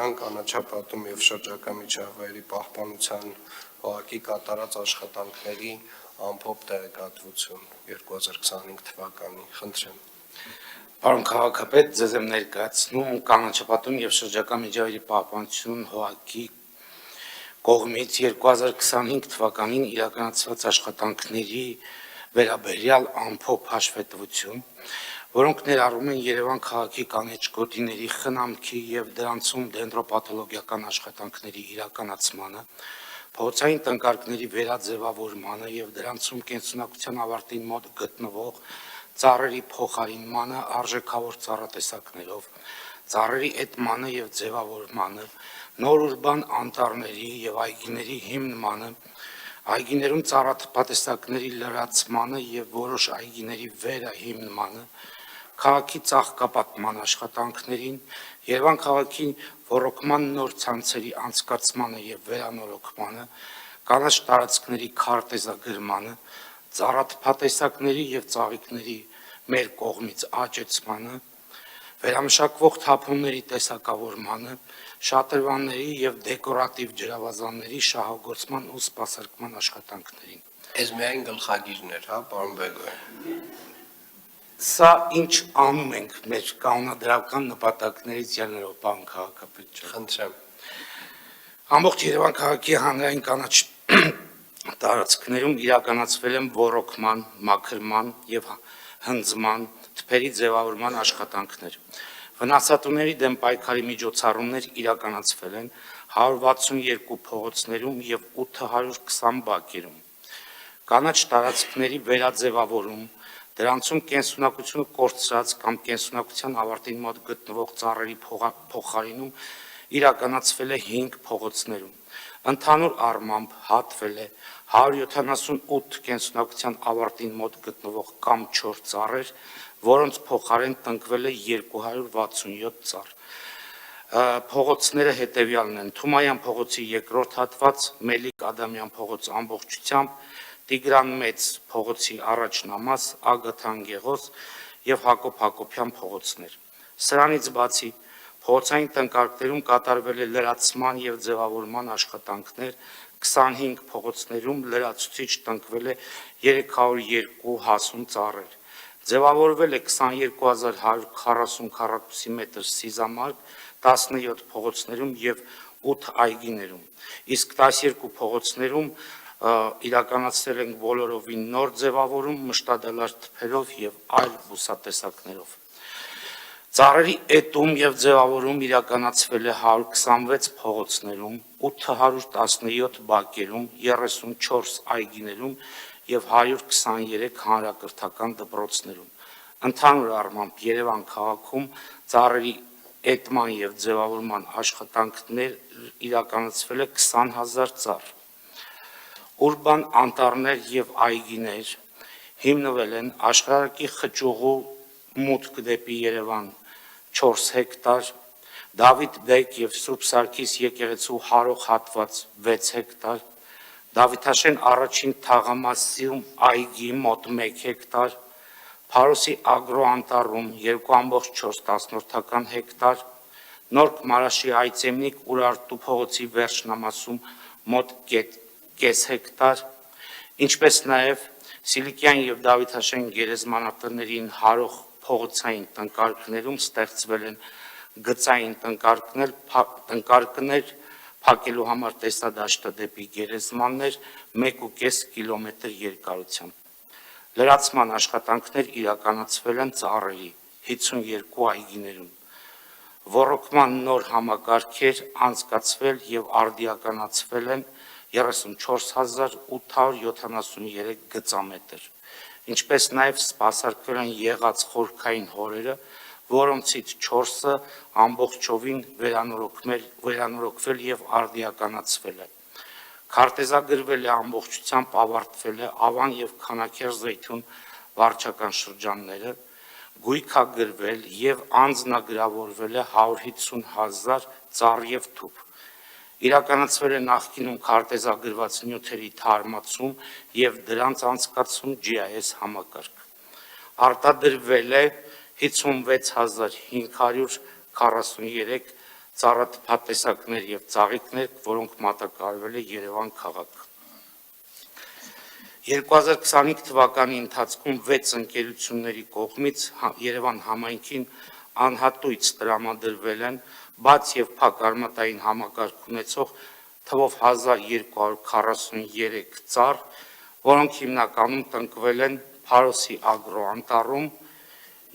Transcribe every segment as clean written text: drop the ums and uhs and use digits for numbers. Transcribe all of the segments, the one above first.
Երևան կանաչապատում եւ շրջակա միջավայրի պահպանության հողակի կատարած աշխատանքների ամփոփ տեղեկատվություն 2025 թվականի, խնդրեմ։ Պարոն քաղաքապետ, ձեզ եմ ներկայացնում կանաչապատում եւ շրջակա միջավայրի պահպանություն հողակի կողմից 2025 թվականին իրականացված աշխատանքների վերաբերյալ ամփոփ հաշվետվություն, որոնք ներառում են Երևան քաղաքի կանաչ գոտիների խնամքի եւ դրանցում դենդրոպաթոլոգիական աշխատանքների իրականացմանը, փողոցային տնկարկների վերաձևավորմանը եւ դրանցում կենսունակության ավարտին մոտ գտնվող ծառերի փոխարինմանը արժեքավոր ծառատեսակներով, ծառերի էտմանը եւ ձևավորմանը, նոր ուրբան անտառների եւ այգիների հիմնմանը, այգիներում ծառատեսակների լրացմանը եւ որոշ այգիների վերահիմնմանը, քաղաքի ծաղկապատման աշխատանքներին, Երևան քաղաքի ոռոգման նոր ցանցերի անցկացմանը եւ վերանորոգմանը, կանաչ տարածքների քարտեզագրմանը, ծառատեսակների եւ ծաղիկների մեր կողմից աճեցմանը, վերամշակվող թափոնների տեսակավորմանը, շատրվանների եւ դեկորատիվ ջրավազանների շահագործման ու սպասարկման աշխատանքներին։ Այս միայն գլխագիրներ, հա, պարոն Բեգոյան։ Սա ինչ անում ենք մեր կանոնադրական նպատակներից ելնելով, պարոն քաղաքապետ ջան։ Խնդրեմ։ Ամբողջ Երևան քաղաքի հանրային կանաչ տարածքներում իրականացվել են ոռոգման, մաքրման եւ հնձման, թփերի ձևավորման աշխատանքներ։ Վնասատուների դեմ պայքարի միջոցառումներ իրականացվել են 162 փողոցներում եւ 820 բակերում։ Կանաչ տարածքների վերաձևավորում, դրանցում կենսունակությունը կորցրած կամ կենսունակության ավարտին մոտ գտնվող ծառերի փոխարինում իրականացվել է 5 փողոցներում։ Ընդհանուր առմամբ հատվել է 178 կենսունակության ավարտին մոտ գտնվող կամ 4 ծառեր, որոնց փոխարեն տնկվել է 267 ծառ։ Փողոցները հետևյալն են. Թումայան փողոցի երկրորդ հատված, Մելիք Ադամյան փողոց ամբողջությամբ, Տիգրան Մեծ փողոցի առաջնամաս, Ագաթան Գեղոս եւ Հակոբ Հակոբյան փողոցներ։ Սրանից բացի փողոցային տնկարկներում կատարվել է լրացման եւ ձևավորման աշխատանքներ, 25 փողոցներում լրացուցիչ տնկվել է 302 հասուն ծառեր։ Ձևավորվել է 22140 քառակուսի մետր սիզամարկ 17 փողոցներում եւ 8 այգիներում։ Իսկ 12 փողոցներում իրականացրել ենք բոլորովին նոր ձևավորում, մշտադալար թփերով եւ այլ բուսատեսակներով։ Ծառերի էտում եւ ձևավորում իրականացվել է 126 փողոցներում, 817 բակերում, 34 այգիներում եւ 123 հանրակրթական դպրոցներում։ Ընդհանուր առմամբ Երևան քաղաքում ծառերի էտման եւ ձևավորման աշխատանքներ իրականացվել է 20000 ծառ։ Ուրբան անտառներ եւ այգիներ հիմնվել են Աշխարհակի խճուղու մուտք դեպի Երևան 4 հեկտար, Դավիթ Բեկ եւ Սուրբ Սարգիս եկեղեցու հարող հատված 6 հեկտար, Դավիթաշեն առաջին թաղամասում այգի մոտ 1 հեկտար, Փարոսի ագրո անտառում 2.4 հեկտար, Նորք Մարաշի Այծեմնիկ Ուրարտու փողոցի վերջնամասում մոտ կես հեկտար, ինչպես նաև Սիլիկյան եւ Դավիթաշեն գերեզմանատներին հարող փողոցային տնկարկներում ստեղծվել են գծային տնկարկներ փակելու համար տեսադաշտը դեպի գերեզմաններ 1.5 կիլոմետր երկարությամբ։ Լրացման աշխատանքներ իրականացվել են ծառերի 52 այգիներում։ Ոռոգման նոր համակարգեր անցկացվել եւ արդիականացվել են 34873 գծամետր, ինչպես նաև սպասարկվել են եղած խորքային հորերը, որոնցից 4-ը ամբողջովին վերանորոգվել եւ արդիականացվել է։ Քարտեզագրվել է ամբողջությամբ ավարտվել է Ավան եւ Քանաքեռ-Զեյթուն վարչական շրջանները, գույքագրվել եւ անձնագրավորվել է 150,000 ծառ եւ թուփ։ Իրականացվել է նախկինում քարտեզագրված նյութերի թարմացում եւ դրանց անցկացում GIS համակարգ։ Արտադրվել է 56543 ծառատեսակներ եւ ծաղիկներ, որոնք մատակարարվել է Երևան քաղաք։ 2025 թվականի ընթացքում 6 ընկերությունների կողմից Երևան համայնքին անհատույց տրամադրվել են բաց եւ փակ արմատային համակարգ ունեցող թվով 1243 ծառ, որոնք հիմնականում տնկվել են Փարոսի ագրո անտառում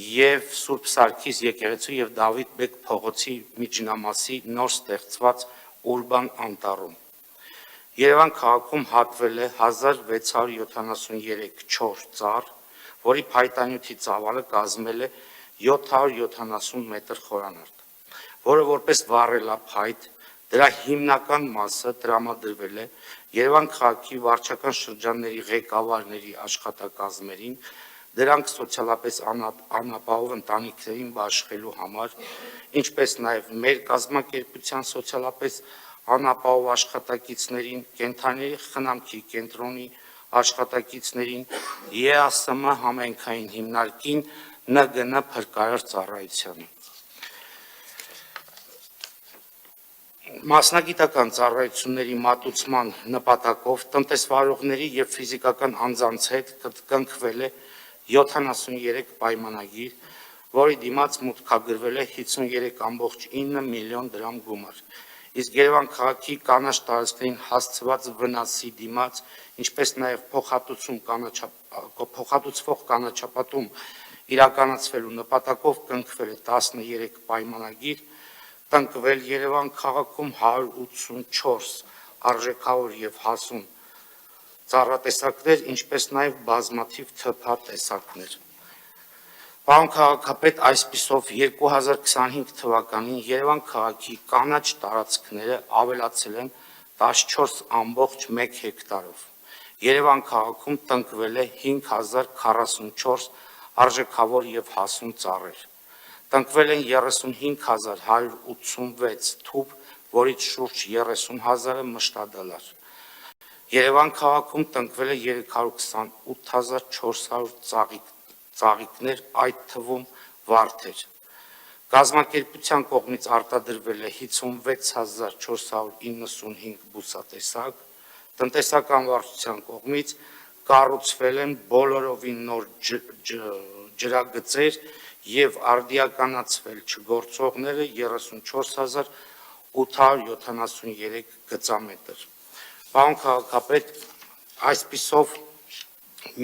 եւ Սուրբ Սարգիս եկեղեցու եւ Դավիթ Բեկ փողոցի միջնամասի նոր ստեղծված ուրբան անտառում։ Երևան քաղաքում հատվել է 1673 չոր ծառ, որի փայտանյութի ծավալը կազմել է 770 մետր խորանարդ, որը որպես վառելափայտ դրա հիմնական մասը տրամադրվել է Երևան քաղաքի վարչական շրջանների ղեկավարների աշխատակազմերին, դրանք սոցիալապես անապահով ընտանիքներին բաշխելու համար, ինչպես նաև մեր կազմակերպության սոցիալապես անապահով աշխատակիցներին, կենդանիների խնամքի կենտրոնի աշխատակիցներին, ԵԱՍՄ համայնքային հիմնարկին, ՆԳՆ փրկարար ծառայությանը։ Մասնագիտական ծառայությունների մատուցման նպատակով տնտեսվարողների եւ ֆիզիկական անձանց հետ կնքվել է 73 պայմանագիր, որի դիմաց մուտքագրվել է 53.9 միլիոն դրամ գումար։ Իսկ Երևան քաղաքի կանաչ տարածքներին հասցված վնասի դիմաց, ինչպես նաև փոխհատուցվող կանաչապատում իրականացվելու նպատակով կնքվել է 13 պայմանագիր, տնկվել Երևան քաղաքում 184 արժեքավոր եւ հասուն ծառատեսակներ, ինչպես նաև բազմաթիվ ԹՓ տեսակներ։ Պարոն քաղաքապետ, այսպիսով 2025 թվականին Երևան քաղաքի կանաչ տարածքները ավելացել են 14.1 հեկտարով։ Երևան քաղաքում տնկվել է 5044 արժեքավոր եւ հասուն ծառեր։ Տնկվել են 35186 թուփ, որից շուրջ 30000-ը մշտադալար։ Երևան քաղաքում տնկվել է 328400 ծաղիկներ, այդ թվում վարդեր։ Կազմակերպության կողմից արտադրվել է 56495 բուսատեսակ, տնտեսական վարչության կողմից կառուցվել են բոլորովին նոր ջրագծեր եւ արդիականացվել չգործողները 34873 գծամետր։ Պարոն քաղաքապետ, այսպիսով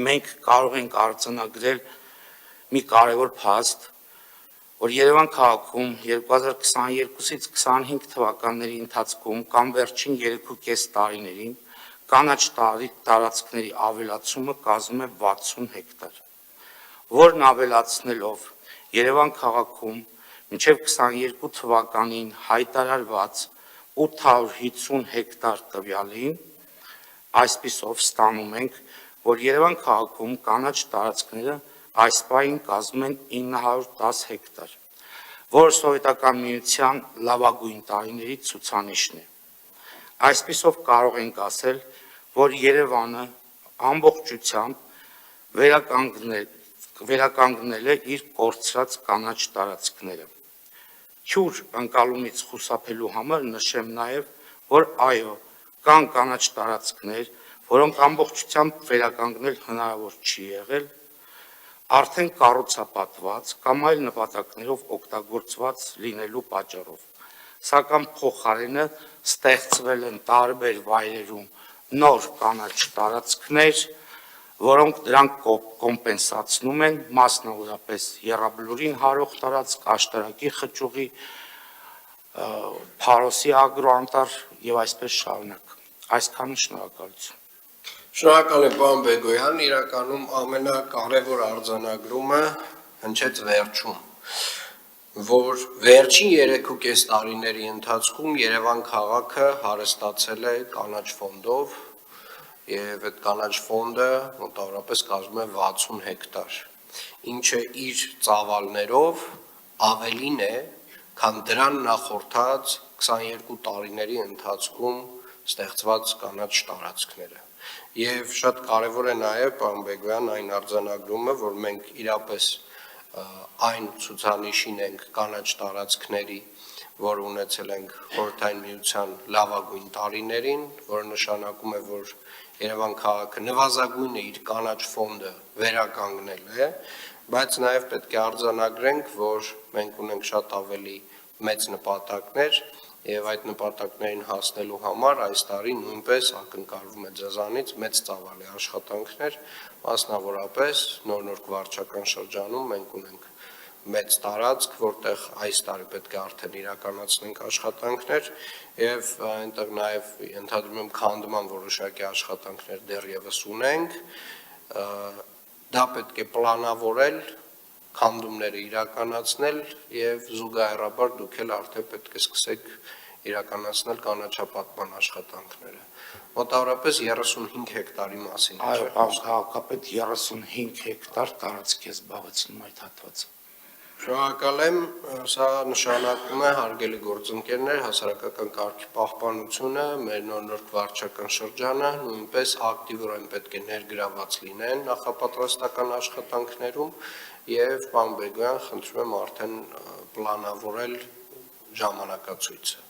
մենք կարող ենք արձանագրել մի կարևոր փաստ, որ Երևան քաղաքում 2022-ից 25 թվականների ընթացքում կամ վերջին 3.5 տարիներին կանաչ տարածքների ավելացումը կազմում է 60 հեկտար, որն ավելացնելով Երևան քաղաքում մինչև 22 թվականին հայտարարված 850 հեկտար տվյալին, այսպիսով ստանում ենք, որ Երևան քաղաքում կանաչ տարածքները այս պահին կազմում են 910 հեկտար, որը Սովետական Միության լավագույն տարիների ցուցանիշն է։ Այսպիսով կարող ենք ասել, որ Երևանը ամբողջությամբ վերականգնել է իր կորցրած կանաչ տարածքները։ Քյուր ընկալումից խուսափելու համար նշեմ նաև, որ այո, կան կանաչ տարածքներ, որոնք ամբողջությամբ վերականգնել հնարավոր չի եղել, արդեն կառուցապատված կամ այլ նպատակներով օգտագործված լինելու պատճառով, սակայն փոխարենը ստեղծվել են տարբեր վայրերում նոր կանաչ տարածքներ, որոնք դրանք կոմպենսացնում են, մասնավորապես Եռաբլուրին հարող տարածք, Աշտարակի խճուղի, Փարոսի ագրո անտառ եւ այսպես շարունակ։ Այսքանը շնորհակալություն։ Շնորհակալ եմ, պարոն Բեգոյան, իրականում ամենակարևոր արձանագրումը հնչեց վերջում, որ վերջին 3.5 տարիների ընթացքում Երևան քաղաքը հարստացել է կանաչ ֆոնդով եւ այդ կանաչ ֆոնդը մոտավորապես կազմում է 60 հեկտար, ինչը իր ծավալներով ավելին է, քան դրան նախորդած 22 տարիների ընթացքում ստեղծված կանաչ տարածքները։ Եվ շատ կարևոր է նաև, պարոն Բեգոյան, այն արձանագրումը, որ մենք իրապես այն ցուցանիշին ենք կանաչ տարածքների, որ ունեցել ենք Խորհրդային Միության լավագույն տարիներին, որը նշանակում է, որ Երևան քաղաքը նվազագույնը իր կանաչ ֆոնդը վերականգնել է, բայց նաև պետք է արձանագրենք, որ մենք ունենք շատ ավելի մեծ նպատակներ եւ այդ նպատակներին հասնելու համար այս տարի նույնպես ակնկալվում է ձեզանից մեծ ծավալի աշխատանքներ, մասնավորապես նոր վարչական շրջանում մենք ունենք մեծ տարածք, որտեղ այս տարի պետք է արդեն իրականացնենք աշխատանքներ եւ այնտեղ նաեւ ընդհանրում եմ քանդման որոշակի աշխատանքներ դեռևս ունենք, դա պետք է պլանավորել, քանդումները իրականացնել եւ զուգահեռաբար դուք էլ արդեն պետք է սկսեք իրականացնել կանաչապատման աշխատանքները։ Մոտավորապես 35 հեկտարի մասին է։ Այո, պարոն քաղաքապետ, 35 հեկտար տարածք է զբաղեցնում այդ հատվածը։ Շնորհակալ եմ, սա նշանակում է հարգելի գործընկերներ, հասարակական կարգի պահպանությունը, մեր նոր վարչական շրջանը նույնպես ակտիվորեն պետք է ներգրաված լինեն նախապատրաստական աշխատանքներում եւ պարոն Բեգոյան, խնդրում եմ արդեն պլանավորել ժամանակացույցը։